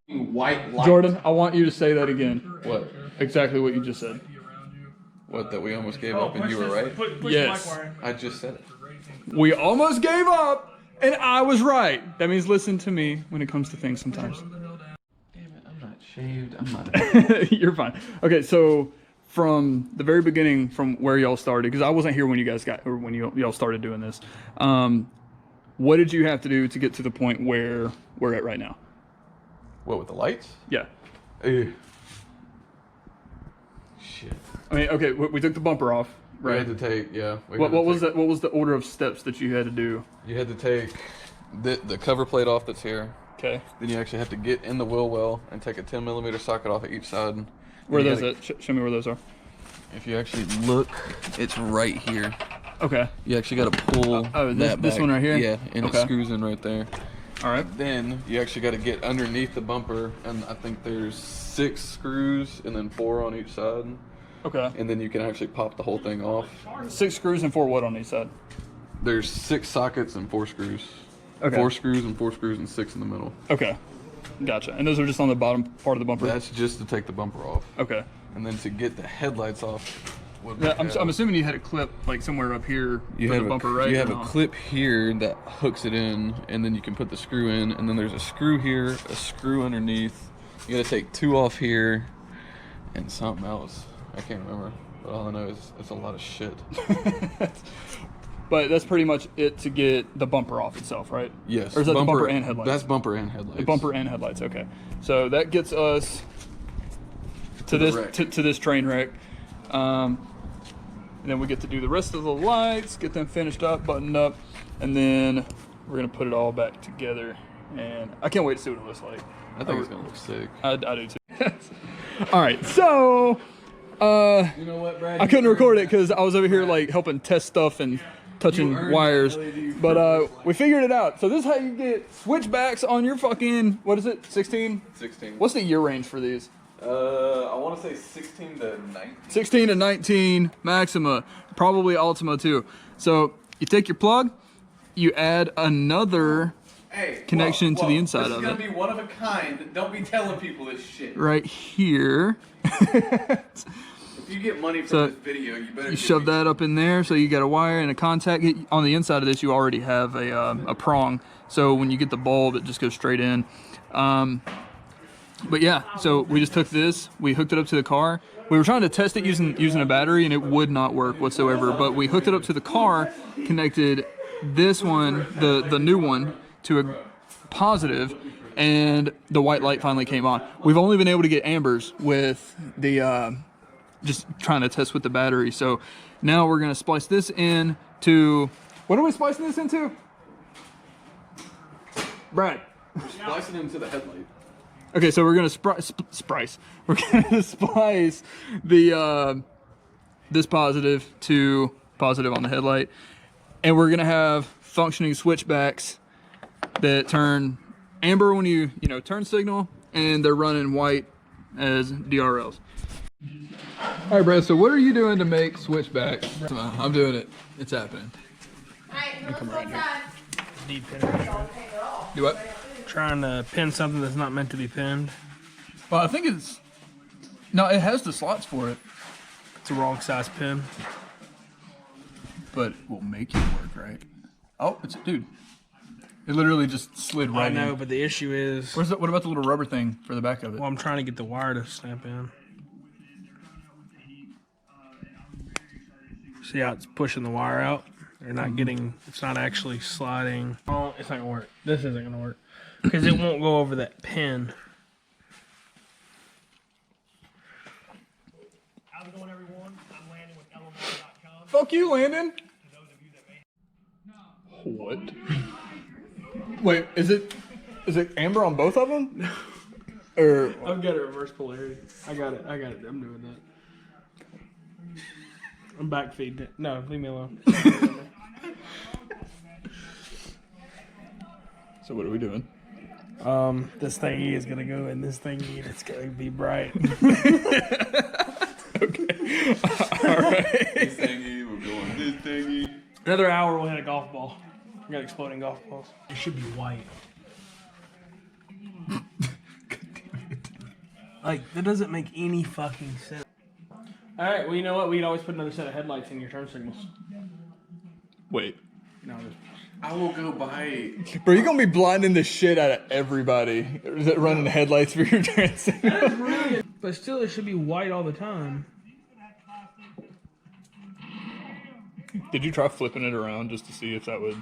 White light. Jordan, I want you to say that again. What? Exactly what you just said. What, that we almost gave up and you were right? Yes. I just said it. We almost gave up, and I was right. That means listen to me when it comes to things sometimes. Damn it, I'm not shaved. I'm not. You're fine. Okay, so from the very beginning, from where y'all started, because I wasn't here when you guys got, or when y'all started doing this. What did you have to do to get to the point where we're at right now? What, with the lights? Yeah. Shit. I mean, okay, we took the bumper off, right? We had to take, yeah. What was that? What was the order of steps that you had to do? You had to take the cover plate off that's here. Okay. Then you actually have to get in the wheel well and take a 10mm socket off of each side. Where are those at? Show me where those are. If you actually look, it's right here. Okay. You actually got to pull this one right here? Yeah, and it screws in right there. All right. Then you actually got to get underneath the bumper, and I think there's 6 screws and then 4 on each side. Okay. And then you can actually pop the whole thing off. 6 screws and 4 what on each side? There's 6 sockets and 4 screws. Okay. 4 screws and 4 screws and 6 in the middle. Okay. Gotcha. And those are just on the bottom part of the bumper? That's just to take the bumper off. Okay. And then to get the headlights off. Yeah, I'm assuming you had a clip like somewhere up here for the bumper, right? You have a clip here that hooks it in, and then you can put the screw in, and then there's a screw here, a screw underneath. You gotta take 2 off here, and something else. I can't remember, but all I know is it's a lot of shit. But that's pretty much it to get the bumper off itself, right? Yes. Or is that the bumper and headlights? That's bumper and headlights. The bumper and headlights, okay. So that gets us to this train wreck. And then we get to do the rest of the lights, get them finished up, buttoned up, and then we're gonna put it all back together. And I can't wait to see what it looks like. I think it's gonna look sick. I do too. All right, so you know what, Brad? I couldn't record it because I was over here like helping test stuff and touching wires, but we figured it out. So this is how you get switchbacks on your fucking, what is it, 16? 16. What's the year range for these? I want to say 16 to 19. 16 to 19 Maxima, probably Ultima too. So you take your plug, you add another connection to the inside of it. This is gonna be one of a kind. Don't be telling people this shit. Right here. If you get money from this video, you better shove that up in there. So you got a wire and a contact. On the inside of this, you already have a prong. So when you get the bulb, it just goes straight in. But yeah, so we just took this, we hooked it up to the car. We were trying to test it using a battery, and it would not work whatsoever. But we hooked it up to the car, connected this one, the new one, to a positive, and the white light finally came on. We've only been able to get ambers with the just trying to test with the battery. So now we're gonna splice this in to, what are we splicing this into? Brad. Splice it into the headlight. Okay, so we're gonna splice. We're gonna splice the this positive to positive on the headlight, and we're gonna have functioning switchbacks that turn amber when you turn signal, and they're running white as DRLs. All right, Brad. So what are you doing to make switchbacks? I'm doing it. It's happening. Come right here. Deep pinner. Do what? Trying to pin something that's not meant to be pinned. Well, I think it has the slots for it. It's a wrong size pin. But it will make it work, right? Oh, dude. It literally just slid right in. I know, but the issue is... What about the little rubber thing for the back of it? Well, I'm trying to get the wire to snap in. See how it's pushing the wire out? They're not getting... It's not actually sliding. Oh, it's not going to work. This isn't going to work. Because it won't go over that pin. How's it going, everyone? I'm Landon with LMR.com. Fuck you, Landon. What? Wait, is it amber on both of them? Or I've got a reverse polarity. I got it. I'm doing that. I'm back feeding it. No, leave me alone. So what are we doing? This thingy is gonna go in this thingy, and it's gonna be bright. Okay. All right. This thingy, we're going this thingy. Another hour, we'll hit a golf ball. We got exploding golf balls. It should be white. Like, that doesn't make any fucking sense. Alright, well, you know what? We'd always put another set of headlights in your turn signals. Wait. No, just... I will go buy. Bro, you're gonna be blinding the shit out of everybody that running the headlights for your turn signal. But still, it should be white all the time. Did you try flipping it around just to see if that would...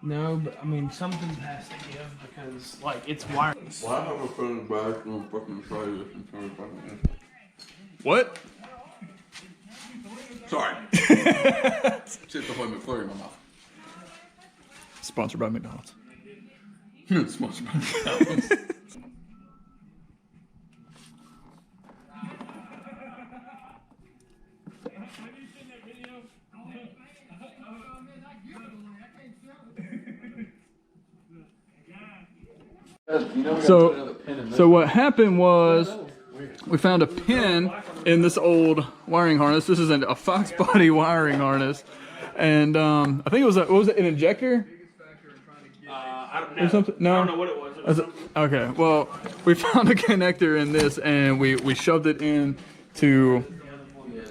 No, but I mean, something has to give because, like, it's wired. Why have I put it back and fucking try this and turn it fucking What? Sorry. Shit, the whole McFlurry in my mouth. Sponsored by McDonald's. Sponsored by McDonald's. So what happened was we found a pin in this old wiring harness. This is a Fox body wiring harness, and I think it was what was it, an injector? I don't know. Or something? No? I don't know what it was. It was Okay, well, we found a connector in this, and we shoved it into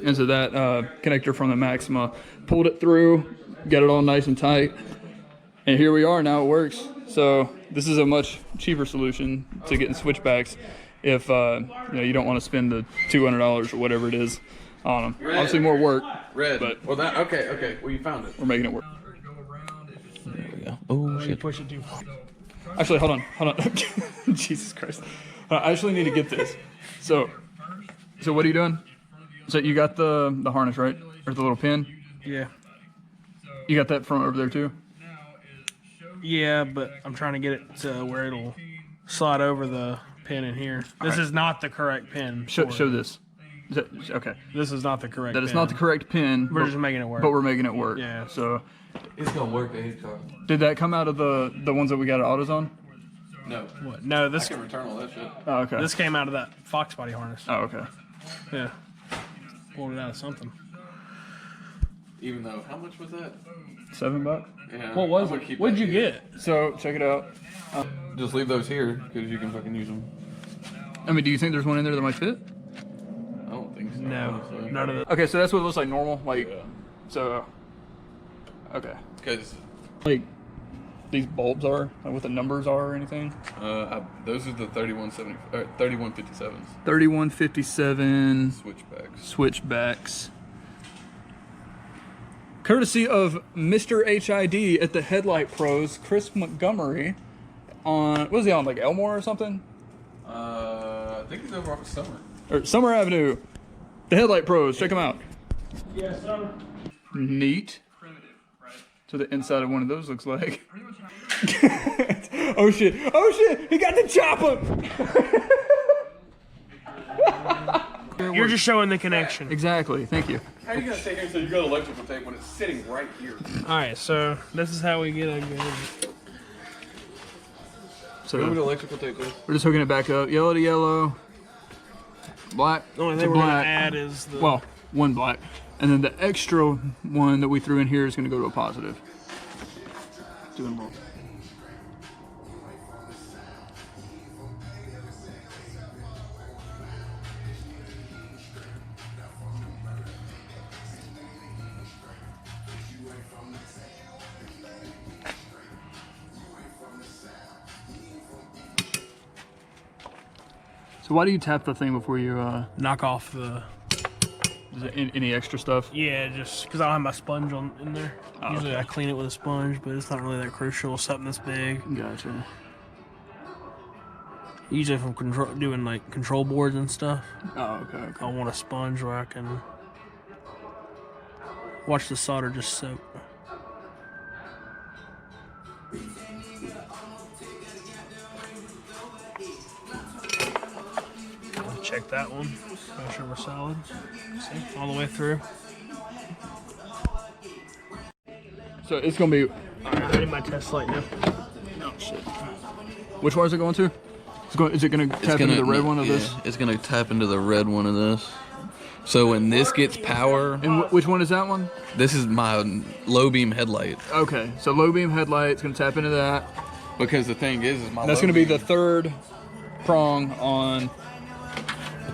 that connector from the Maxima, pulled it through, got it all nice and tight, and here we are. Now it works. So this is a much cheaper solution to getting switchbacks if you don't want to spend the $200 or whatever it is on them. Obviously more work, but Well, that okay. Well, you found it. we're making it work. There we go. Oh you push it too far. Actually, hold on. Jesus Christ. I actually need to get this. So what are you doing? So you got the harness, right? Or the little pin? Yeah. You got that from over there too? Yeah, but I'm trying to get it to where it'll slide over the pin in here. This is not the correct pin. Show for it. this. Is that, okay. This is not the correct That pin. is not the correct pin. We're just making it work. But we're making it work. Yeah. So It's gonna work anytime. did that come out of the ones that we got at AutoZone? No. What? No, I this can return all that shit. Oh, okay. this came out of that Fox body harness. Oh, okay. Yeah. Pulled it out of something. Even though, how much was that? $7? Yeah. What was I'm gonna it? keep What'd that you here. get? So check it out. Just leave those here because you can fucking use them. I mean, do you think there's one in there that might fit? I don't think so. No, honestly. none of the. Okay, so that's what it looks like normal. Like, so. Okay. Because Like, these bulbs are, like what the numbers are or anything? those are the 3157s 3157 switchbacks. switchbacks. Courtesy of Mr. HID at the Headlight Pros, Chris Montgomery. On, what is he on, like Elmore or something? I think he's over off of Summer. Or Summer Avenue. The Headlight Pros, check them out. Yeah, so. Neat. So the inside of one of those looks like. Oh shit! Oh shit! He got the chopper! You're just showing the connection. Exactly. Thank you. How are you gonna sit here and say you got electrical tape when it's sitting right here? All right, so this is how we get a good. So Go with electrical tape, please. we're just hooking it back up. Yellow to yellow. Black The only to thing we're gonna black. add is the. Well, one black. And then the extra one that we threw in here is going to go to a positive. Doing both. So why do you tap the thing before you, knock off the. is it any extra stuff? Yeah, just because I don't have my sponge in there. Oh, Usually okay. I clean it with a sponge, but it's not really that crucial. Something this big. Gotcha. Usually if I'm doing like control boards and stuff, Oh, okay. I want a sponge where I can watch the solder just soak. Check that one. Make sure we're solid. See, all the way through. So it's going to be... I need my test light now. Oh, shit. Which one is it going to? Is it going to tap into the red one of this? It's gonna tap into the red one of this. So when this gets power, And which one is that one? this is my low beam headlight. Okay, so low beam headlight. It's going to tap into that. Because the thing is my That's low going to be beam- the third prong on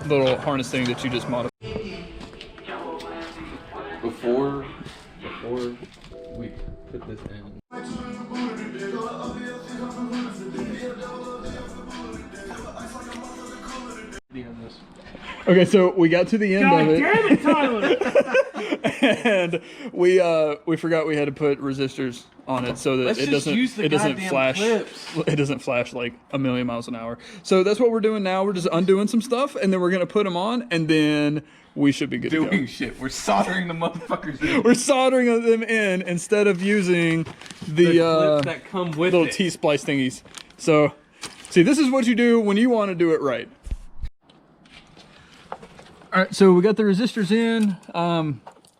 little harness thing that you just modified. Before we put this in. Okay, so we got to the end God of it. damn it, Tyler! And we forgot we had to put resistors on it so that Let's it just doesn't use the it doesn't goddamn flash clips. it doesn't flash like a million miles an hour. So that's what we're doing now. We're just undoing some stuff and then we're gonna put them on and then we should be good to Doing go. shit. We're soldering the motherfuckers in. We're soldering them in instead of using The the clips that come with little it. T-splice thingies. So see, this is what you do when you want to do it right. All right, so we got the resistors in.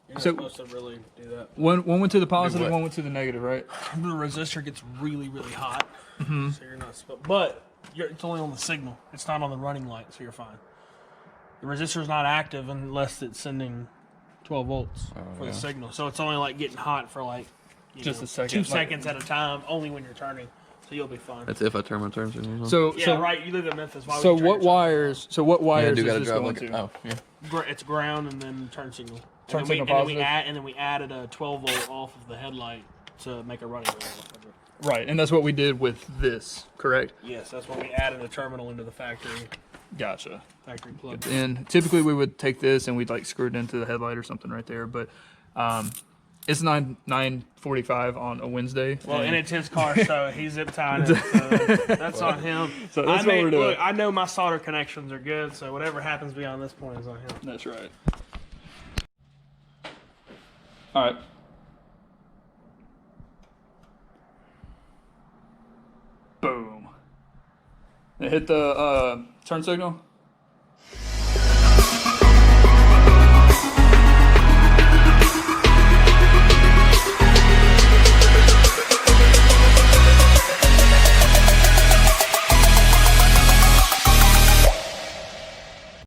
You're So- not supposed to really do that. One went to the positive, what? one went to the negative, right? The resistor gets really, really hot, so you're not supposed. But it's only on the signal. It's not on the running light, so you're fine. The resistor's not active unless it's sending 12 volts for the signal. So it's only like getting hot for like Just a second, 2 like- seconds at a time, only when you're turning. So you'll be fine. That's if I turn my turn signal on. So Yeah, right. You live in Memphis. Why would So you turn what your turn wires? So what yeah, I wires do is gotta this drive going like to? oh yeah. signal? It's ground and then turn signal. Turn and signal then positive? and then we added a 12 volt off of the headlight to make a running relay. Right, and that's what we did with this, correct? Yes, that's when we added a terminal into the factory Gotcha. plug. And typically we would take this and we'd like screw it into the headlight or something right there, but it's 9:45 on a Wednesday. Well, and it's his car, so he's zip tying it. So that's on him. So that's what we're doing. Look, I know my solder connections are good, so whatever happens beyond this point is on him. That's right. All right. Boom. It hit the turn signal.